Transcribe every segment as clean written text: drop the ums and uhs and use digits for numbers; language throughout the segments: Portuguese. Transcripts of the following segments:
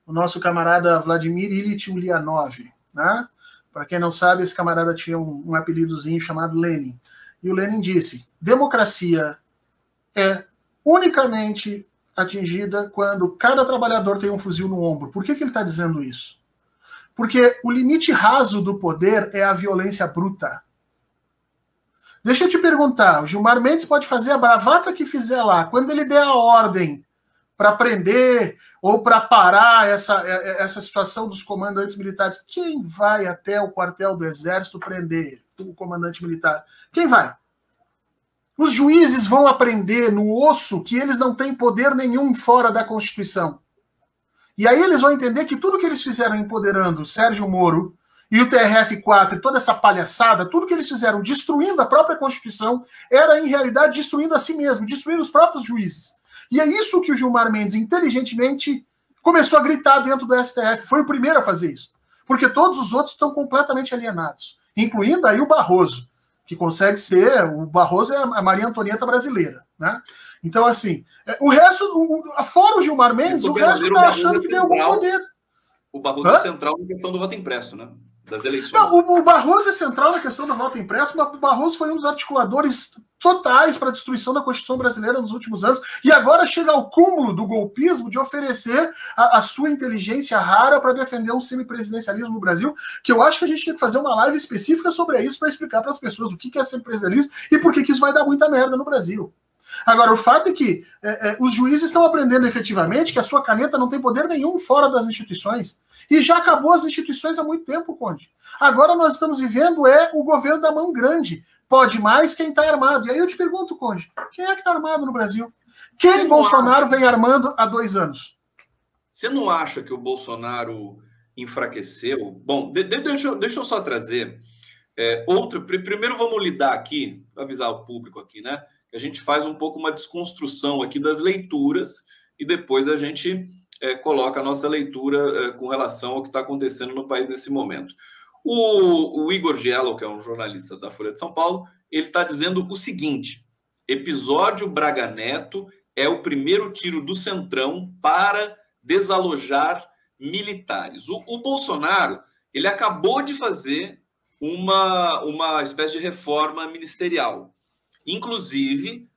o nosso camarada Vladimir Ilyich Ulyanov, né? Para quem não sabe, esse camarada tinha um apelidozinho chamado Lenin. E o Lenin disse: democracia é unicamente atingida quando cada trabalhador tem um fuzil no ombro. Por que ele está dizendo isso? Porque o limite raso do poder é a violência bruta. Deixa eu te perguntar, o Gilmar Mendes pode fazer a bravata que fizer lá. Quando ele der a ordem para prender ou para parar essa situação dos comandantes militares, quem vai até o quartel do Exército prender o comandante militar? Quem vai? Os juízes vão aprender no osso que eles não têm poder nenhum fora da Constituição. E aí eles vão entender que tudo que eles fizeram empoderando o Sérgio Moro e o TRF4 e toda essa palhaçada, tudo que eles fizeram destruindo a própria Constituição, era em realidade destruindo a si mesmo, destruindo os próprios juízes. E é isso que o Gilmar Mendes inteligentemente começou a gritar dentro do STF. Foi o primeiro a fazer isso. Porque todos os outros estão completamente alienados, incluindo aí o Barroso, que consegue ser, o Barroso é a Maria Antonieta brasileira, né? Então, assim, o resto, fora o Gilmar Mendes, o resto está achando que tem algum poder. O Barroso é central na questão do voto impresso, né? Das eleições. Não, o Barroso é central na questão do voto impresso, mas o Barroso foi um dos articuladores totais para a destruição da Constituição brasileira nos últimos anos, e agora chega ao cúmulo do golpismo de oferecer a sua inteligência rara para defender um semipresidencialismo no Brasil, que eu acho que a gente tem que fazer uma live específica sobre isso para explicar para as pessoas o que é semipresidencialismo e por que isso vai dar muita merda no Brasil. Agora, o fato é que os juízes estão aprendendo efetivamente que a sua caneta não tem poder nenhum fora das instituições. E já acabou as instituições há muito tempo, Conde. Agora nós estamos vivendo o governo da mão grande. Pode mais quem está armado. E aí eu te pergunto, Conde, quem é que está armado no Brasil? Quem Bolsonaro vem armando há 2 anos? Você não acha que o Bolsonaro enfraqueceu? Bom, deixa eu só trazer outro. Primeiro vamos lidar aqui, avisar o público aqui, né? A gente faz um pouco uma desconstrução aqui das leituras e depois a gente coloca a nossa leitura com relação ao que está acontecendo no país nesse momento. O Igor Giello, que é um jornalista da Folha de São Paulo, ele está dizendo o seguinte: episódio Braga Neto é o primeiro tiro do Centrão para desalojar militares. O Bolsonaro, ele acabou de fazer uma espécie de reforma ministerial. Inclusive,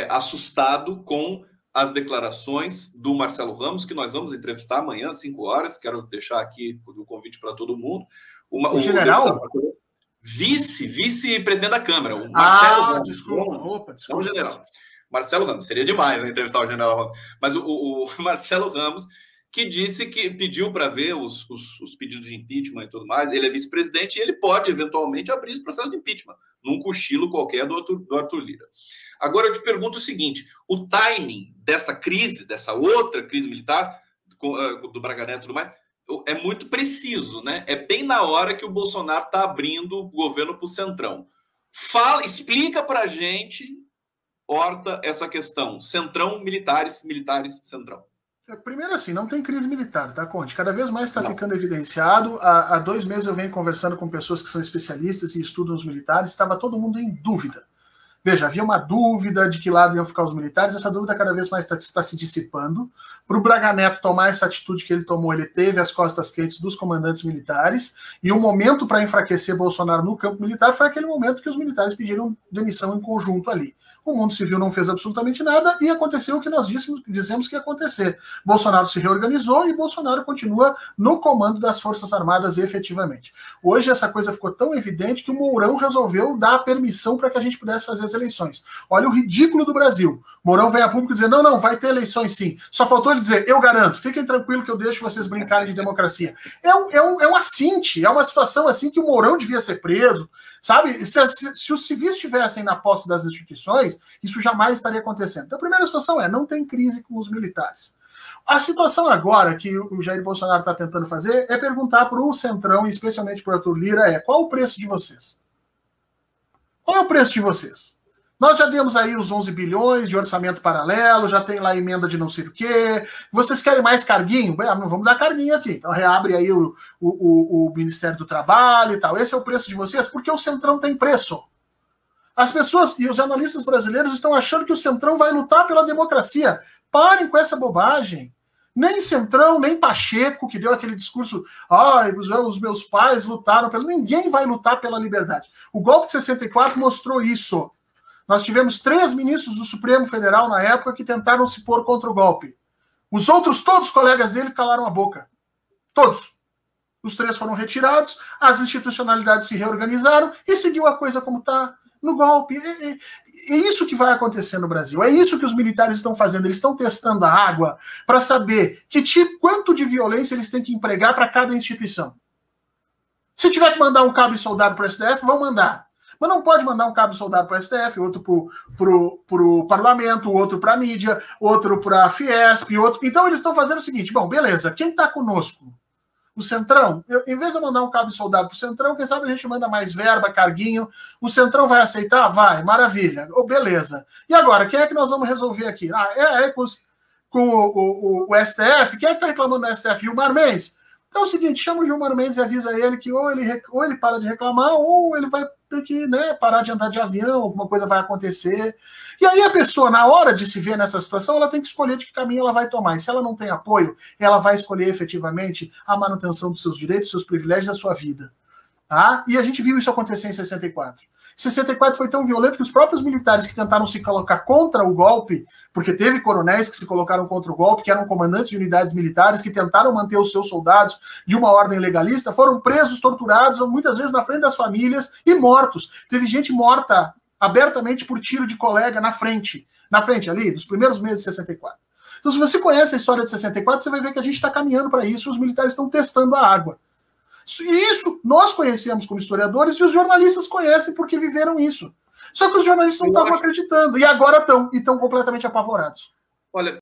assustado com as declarações do Marcelo Ramos, que nós vamos entrevistar amanhã, às 5 horas. Quero deixar aqui o convite para todo mundo. O general? Vice-presidente da Câmara. O Marcelo Ramos. Desculpa. Não o general. Marcelo Ramos. Seria demais, né, entrevistar o general Ramos. Mas o Marcelo Ramos, que disse que pediu para ver os pedidos de impeachment e tudo mais. Ele é vice-presidente e ele pode, eventualmente, abrir esse processo de impeachment, num cochilo qualquer do Arthur Lira. Agora, eu te pergunto o seguinte: o timing dessa crise, dessa outra crise militar, do Braga Neto e tudo mais, é muito preciso, né? É bem na hora que o Bolsonaro está abrindo o governo para o Centrão. Explica para a gente, Horta, essa questão. Centrão, militares, Centrão. Primeiro assim, não tem crise militar, tá, Conde? Cada vez mais está ficando evidenciado. Há 2 meses eu venho conversando com pessoas que são especialistas e estudam os militares, estava todo mundo em dúvida. Veja, havia uma dúvida de que lado iam ficar os militares, essa dúvida cada vez mais está se dissipando. Para o Braga Neto tomar essa atitude que ele tomou, ele teve as costas quentes dos comandantes militares, e o momento para enfraquecer Bolsonaro no campo militar foi aquele momento que os militares pediram demissão em conjunto ali. O mundo civil não fez absolutamente nada e aconteceu o que nós dizemos que ia acontecer. Bolsonaro se reorganizou e Bolsonaro continua no comando das Forças Armadas efetivamente. Hoje essa coisa ficou tão evidente que o Mourão resolveu dar permissão para que a gente pudesse fazer as eleições. Olha o ridículo do Brasil. Mourão vem a público dizer, não, vai ter eleições sim. Só faltou ele dizer, eu garanto, fiquem tranquilos que eu deixo vocês brincarem de democracia. É um assinte, é uma situação assim que o Mourão devia ser preso, sabe? Se os civis estivessem na posse das instituições, isso jamais estaria acontecendo. Então a primeira situação não tem crise com os militares. A situação agora que o Jair Bolsonaro está tentando fazer é perguntar para o Centrão, e especialmente para o Arthur Lira, qual o preço de vocês? Qual é o preço de vocês? Nós já demos aí os 11 bilhões de orçamento paralelo, já tem lá a emenda de não sei o quê. Vocês querem mais carguinho? Não vamos dar carguinho aqui. Então reabre aí o Ministério do Trabalho e tal. Esse é o preço de vocês, porque o Centrão tem preço. As pessoas e os analistas brasileiros estão achando que o Centrão vai lutar pela democracia. Parem com essa bobagem. Nem Centrão, nem Pacheco, que deu aquele discurso, os meus pais lutaram pelo... Ninguém vai lutar pela liberdade. O golpe de 64 mostrou isso. Nós tivemos 3 ministros do Supremo Federal na época que tentaram se pôr contra o golpe. Os outros, todos os colegas dele, calaram a boca. Todos. Os 3 foram retirados, as institucionalidades se reorganizaram e seguiu a coisa como está no golpe. É isso que vai acontecer no Brasil. É isso que os militares estão fazendo. Eles estão testando a água para saber quanto de violência eles têm que empregar para cada instituição. Se tiver que mandar um cabo e soldado para o STF, vão mandar. Mas não pode mandar um cabo e soldado para o STF, outro para o parlamento, outro para a mídia, outro para a Fiesp, outro... Então eles estão fazendo o seguinte, bom, beleza, quem está conosco? O Centrão? Em vez de eu mandar um cabo e soldado para o Centrão, quem sabe a gente manda mais verba, carguinho. O Centrão vai aceitar? Vai, maravilha. Beleza. E agora, quem é que nós vamos resolver aqui? Com o STF. Quem é que está reclamando do STF? Gilmar Mendes. Então é o seguinte, chama o Gilmar Mendes e avisa ele que ou ele para de reclamar, ou ele vai ter que, né, parar de andar de avião, alguma coisa vai acontecer. E aí a pessoa, na hora de se ver nessa situação, ela tem que escolher de que caminho ela vai tomar. E se ela não tem apoio, ela vai escolher efetivamente a manutenção dos seus direitos, dos seus privilégios, da sua vida. Tá? E a gente viu isso acontecer em 64. 64 foi tão violento que os próprios militares que tentaram se colocar contra o golpe, porque teve coronéis que se colocaram contra o golpe, que eram comandantes de unidades militares, que tentaram manter os seus soldados de uma ordem legalista, foram presos, torturados, muitas vezes na frente das famílias e mortos. Teve gente morta abertamente por tiro de colega na frente ali, nos primeiros meses de 64. Então, se você conhece a história de 64, você vai ver que a gente está caminhando para isso, os militares estão testando a água. E isso nós conhecemos como historiadores e os jornalistas conhecem porque viveram isso. Só que os jornalistas não estavam acreditando e agora estão completamente apavorados. Olha,